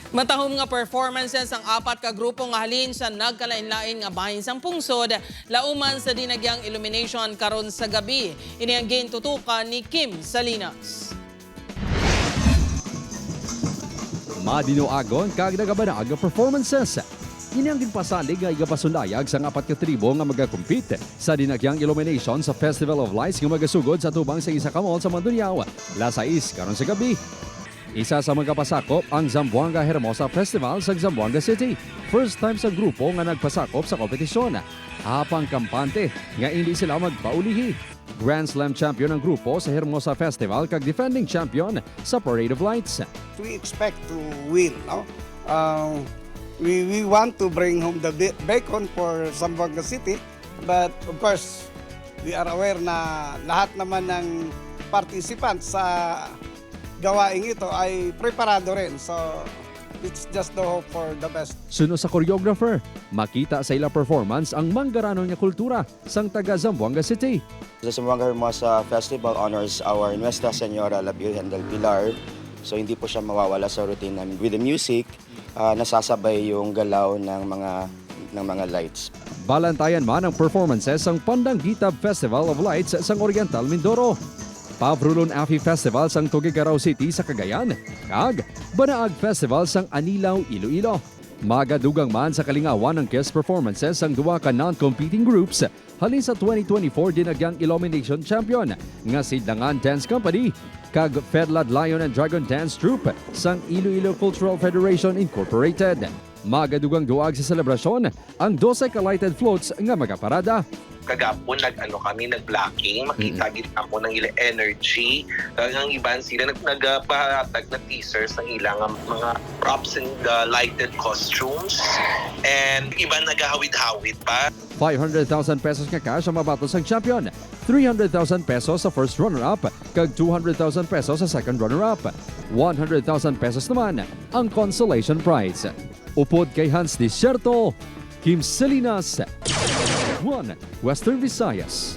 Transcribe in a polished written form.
Matahom nga performances ang apat ka grupo nga halin sa nagkalain-lain nga bahin sang pungsod, lauman sa dinagyang illumination karon sa gabi. Ini ang gintutukan ni Kim Salinas. Madinoagon kag nagabanag nga performances. Ini ang ginpasalig nga igapasundayag sa apat ka tribo nga magakumpit sa dinagyang illumination sa Festival of Lights nga magasugod sa tubang sa isa ka mall sa Mandurriao, Las 6 karon sa gabi. Isa sa mga pasakop ang Zamboanga Hermosa Festival sa Zamboanga City. First time sa grupo nga nagpasakop sa kompetisyon. Hapang kampante nga hindi sila magpaulihi. Grand Slam champion ang grupo sa Hermosa Festival kag defending champion sa Parade of Lights. We expect to win, no? We want to bring home the bacon for Zamboanga City, but of course, we are aware na lahat naman ng participants sa gawaing ito ay preparado rin. So, it's just the hope for the best. Suno sa choreographer, makita sa ila performance ang manggarano niya kultura sang taga Zamboanga City. The Zamboanga Hermosa Festival honors our Nuestra Señora La Virgen del Pilar. So hindi po siya mawawala sa routine namin. With the music, nasasabay yung galaw ng mga lights. Balantayan man ang performances ang Pandang Gitab Festival of Lights sa Oriental Mindoro. Pavrulon Afi Festival sang Tuguegarao City sa Cagayan, kag Banaag Festival sang Anilaw, Iloilo. Magadugang man sa kalingawan ng guest performances ang duwa ka non-competing groups halin sa 2024 dinagyang Illumination Champion nga Sidlangan Dance Company kag Fedlad Lion and Dragon Dance Troupe sang Iloilo Cultural Federation Incorporated. Magadugang duwag sa selebrasyon ang 12 ka lighted floats nga magaparada. Kagapon kami nag-blocking, makita gid ako ng ilang energy. Ang iban sila nagpahatag na teasers ng ilang mga props and lighted costumes. And iban nagahawid-hawid pa. 500,000 pesos nga cash ang mabatos ang champion, 300,000 pesos sa first runner-up, kag 200,000 pesos sa second runner-up. 100,000 pesos naman ang consolation prize. Upod kay Hans Desierto, Kim Salinas, 1 Western Visayas.